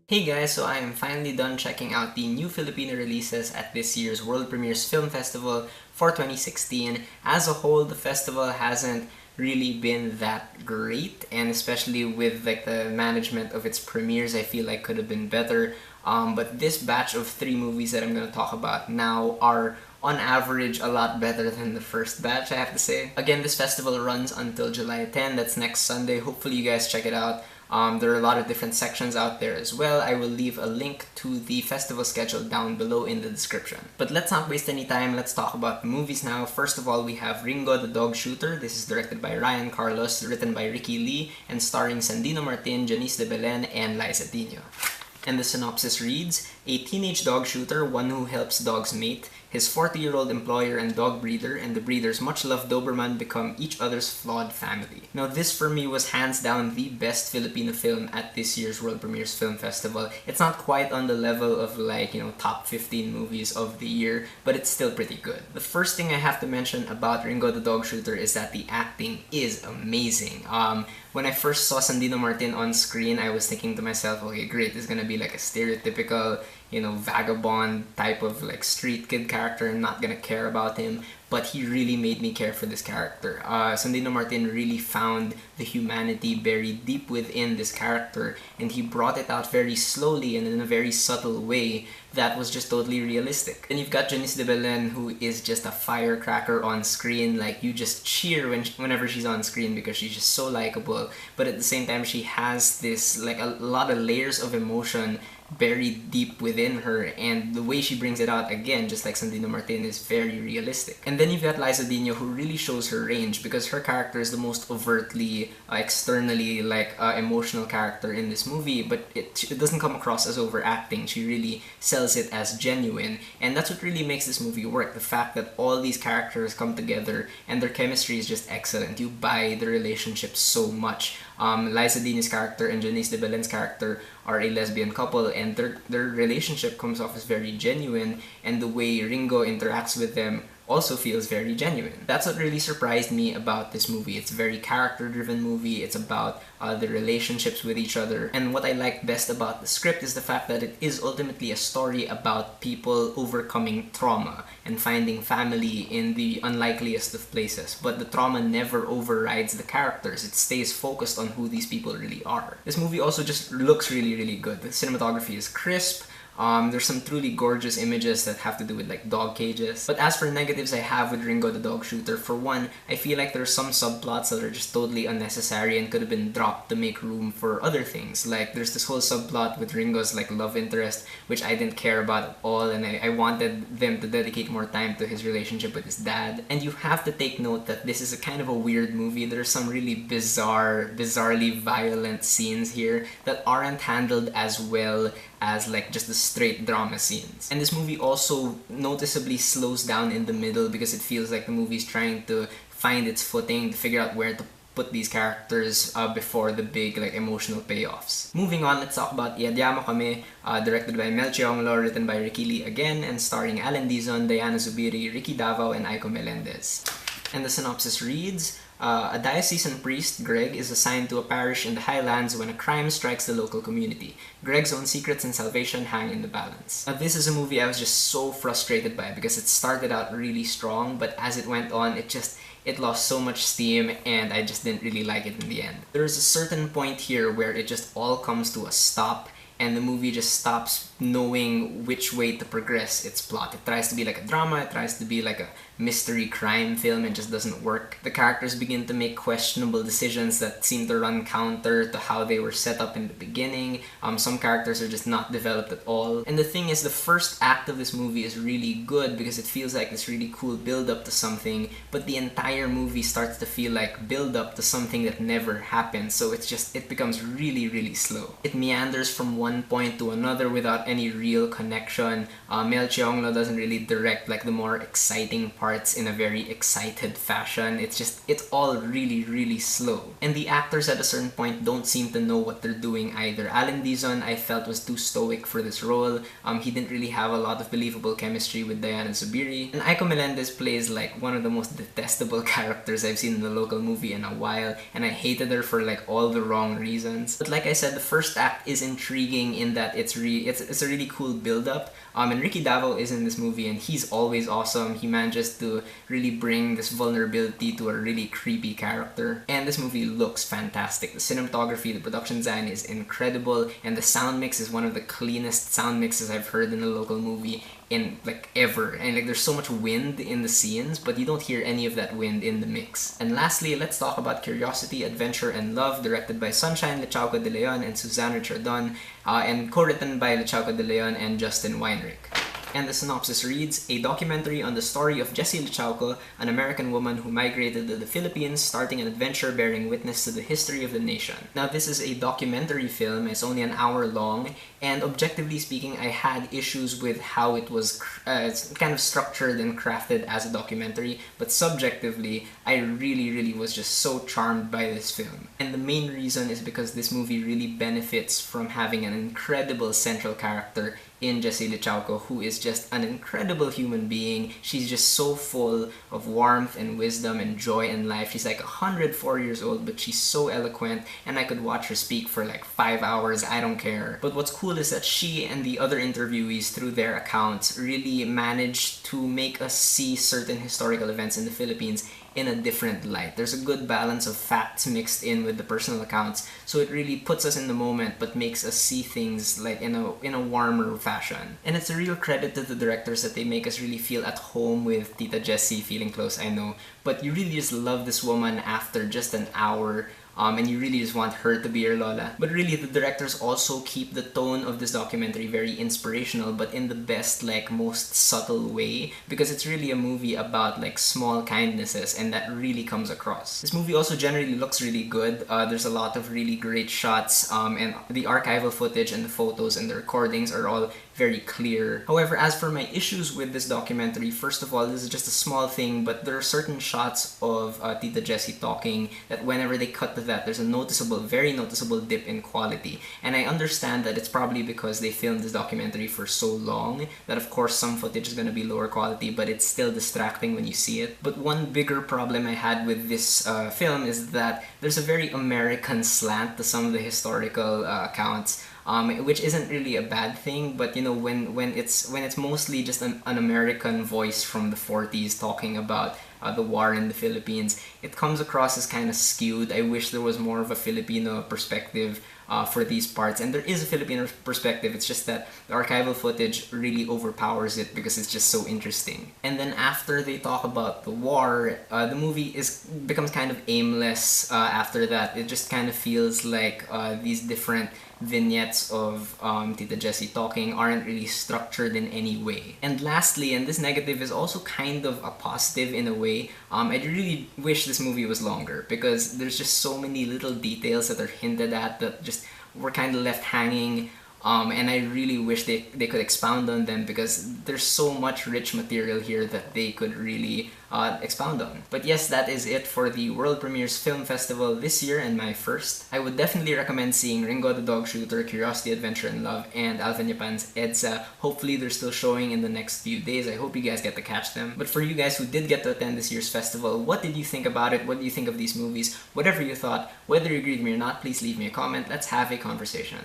Hey guys, so I am finally done checking out the new Filipino releases at this year's World Premiers Film Festival for 2016. As a whole, the festival hasn't really been that great, and especially with like the management of its premieres, I feel like could have been better. But this batch of 3 movies that I'm gonna talk about now are on average a lot better than the first batch, I have to say. Again, this festival runs until July 10, that's next Sunday. Hopefully you guys check it out. There are a lot of different sections out there as well. I will leave a link to the festival schedule down below in the description. But let's not waste any time, let's talk about the movies now. First of all, we have Ringgo The Dog Shooter. This is directed by Ryan Carlos, written by Ricky Lee, and starring Sandino Martin, Janice de Belen, and Liza Dino. And the synopsis reads, a teenage dog shooter, one who helps dogs mate, his 40-year-old employer and dog breeder, and the breeder's much-loved Doberman become each other's flawed family. Now this for me was hands down the best Filipino film at this year's World Premiers Film Festival. It's not quite on the level of like, top 15 movies of the year, but it's still pretty good. The first thing I have to mention about Ringgo the Dog Shooter is that the acting is amazing. When I first saw Sandino Martin on screen, I was thinking to myself, okay, great, this is gonna be like a stereotypical, vagabond type of like street kid character. I'm not gonna care about him, but he really made me care for this character. Sandino Martin really found the humanity buried deep within this character, and he brought it out very slowly and in a very subtle way that was just totally realistic. And you've got Janice de Belen, who is just a firecracker on screen. Like, you just cheer whenever she's on screen because she's just so likable, but at the same time she has this like a lot of layers of emotion buried deep within her, and the way she brings it out, again, just like Sandino Martin, is very realistic. And then you've got Liza Dino, who really shows her range because her character is the most overtly, externally emotional character in this movie, but it doesn't come across as overacting. She really sells it as genuine, and that's what really makes this movie work. The fact that all these characters come together and their chemistry is just excellent. You buy the relationship so much. Liza Dino's character and Janice de Belen's character are a lesbian couple, and their relationship comes off as very genuine, and the way Ringgo interacts with them also feels very genuine. That's what really surprised me about this movie. It's a very character-driven movie. It's about the relationships with each other. And what I like best about the script is the fact that it is ultimately a story about people overcoming trauma and finding family in the unlikeliest of places. But the trauma never overrides the characters. It stays focused on who these people really are. This movie also just looks really, really good. The cinematography is crisp. There's some truly gorgeous images that have to do with like dog cages. But as for negatives I have with Ringgo the Dog Shooter, for one, I feel like there's some subplots that are just totally unnecessary and could have been dropped to make room for other things. Like there's this whole subplot with Ringo's like love interest, which I didn't care about at all, and I wanted them to dedicate more time to his relationship with his dad. And you have to take note that this is a kind of a weird movie. There's some really bizarrely violent scenes here that aren't handled as well as like just the straight drama scenes. And this movie also noticeably slows down in the middle because it feels like the movie's trying to find its footing, to figure out where to put these characters before the big like emotional payoffs. Moving on, let's talk about Iadya Kami, directed by Mel Chionglo, written by Ricky Lee again, and starring Alan Dizon, Diana Zubiri, Ricky Davao, and Aiko Melendez. And the synopsis reads, a diocesan priest, Greg, is assigned to a parish in the highlands when a crime strikes the local community. Greg's own secrets and salvation hang in the balance. Now, this is a movie I was just so frustrated by because it started out really strong, but as it went on, it lost so much steam, and I just didn't really like it in the end. There's a certain point here where it just all comes to a stop, and the movie just stops knowing which way to progress its plot. It tries to be like a drama, it tries to be like a mystery crime film, and just doesn't work. The characters begin to make questionable decisions that seem to run counter to how they were set up in the beginning. Some characters are just not developed at all. And the thing is, the first act of this movie is really good because it feels like this really cool build-up to something, but the entire movie starts to feel like build-up to something that never happened, so it becomes really, really slow. It meanders from one point to another without any real connection. Mel Cheonglo doesn't really direct like the more exciting parts in a very excited fashion. It's all really, really slow. And the actors at a certain point don't seem to know what they're doing either. Alan Dizon, I felt, was too stoic for this role. He didn't really have a lot of believable chemistry with Diana Zubiri. And Aiko Melendez plays like one of the most detestable characters I've seen in a local movie in a while, and I hated her for like all the wrong reasons. But like I said, the first act is intriguing in that it's a really cool build-up. And Ricky Davao is in this movie, and he's always awesome. He manages to really bring this vulnerability to a really creepy character. And this movie looks fantastic. The cinematography, the production design is incredible, and the sound mix is one of the cleanest sound mixes I've heard in a local movie in like ever. And like there's so much wind in the scenes, but you don't hear any of that wind in the mix. And lastly, let's talk about Curiosity, Adventure, and Love, directed by Sunshine Lecauco de Leon and Suzanne Richardon, and co-written by Lecauco de Leon and Justin Weinrich. And the synopsis reads, a documentary on the story of Jessie Lecauco, an American woman who migrated to the Philippines, starting an adventure bearing witness to the history of the nation. Now, this is a documentary film. It's only an hour long, and objectively speaking, I had issues with how it was kind of structured and crafted as a documentary, but subjectively, I really was just so charmed by this film. And the main reason is because this movie really benefits from having an incredible central character in Jessie Lecauco, who is just an incredible human being. She's just so full of warmth and wisdom and joy in life. She's like 104 years old, but she's so eloquent, and I could watch her speak for like 5 hours, I don't care. But what's cool is that she and the other interviewees, through their accounts, really managed to make us see certain historical events in the Philippines in a different light. There's a good balance of facts mixed in with the personal accounts, so it really puts us in the moment but makes us see things like in a warmer fashion. And it's a real credit to the directors that they make us really feel at home with Tita Jessie. Feeling close, I know, but you really just love this woman after just an hour. And you really just want her to be your Lola. But really, the directors also keep the tone of this documentary very inspirational, but in the best, like, most subtle way, because it's really a movie about, like, small kindnesses, and that really comes across. This movie also generally looks really good. There's a lot of really great shots, and the archival footage and the photos and the recordings are all very clear. However, as for my issues with this documentary, first of all, this is just a small thing, but there are certain shots of Tita Jessie talking that whenever they cut to that, there's a very noticeable dip in quality. And I understand that it's probably because they filmed this documentary for so long that of course some footage is going to be lower quality, but it's still distracting when you see it. But one bigger problem I had with this film is that there's a very American slant to some of the historical accounts. Which isn't really a bad thing, but you know, when it's mostly just an American voice from the 40s talking about the war in the Philippines, it comes across as kind of skewed. I wish there was more of a Filipino perspective for these parts, and there is a Filipino perspective. It's just that the archival footage really overpowers it because it's just so interesting. And then after they talk about the war, the movie becomes kind of aimless. After that, it just kind of feels like these different vignettes of Tita Jessie talking aren't really structured in any way. And lastly, and this negative is also kind of a positive in a way, I really wish this movie was longer, because there's just so many little details that are hinted at that just were kind of left hanging. And I really wish they could expound on them, because there's so much rich material here that they could really expound on. But yes, that is it for the World Premiers Film Festival this year, and my first. I would definitely recommend seeing Ringgo The Dog Shooter, Curiosity, Adventure, and Love, and Alvin Yapan's EDSA. Hopefully they're still showing in the next few days. I hope you guys get to catch them. But for you guys who did get to attend this year's festival, what did you think about it? What do you think of these movies? Whatever you thought, whether you agreed with me or not, please leave me a comment. Let's have a conversation.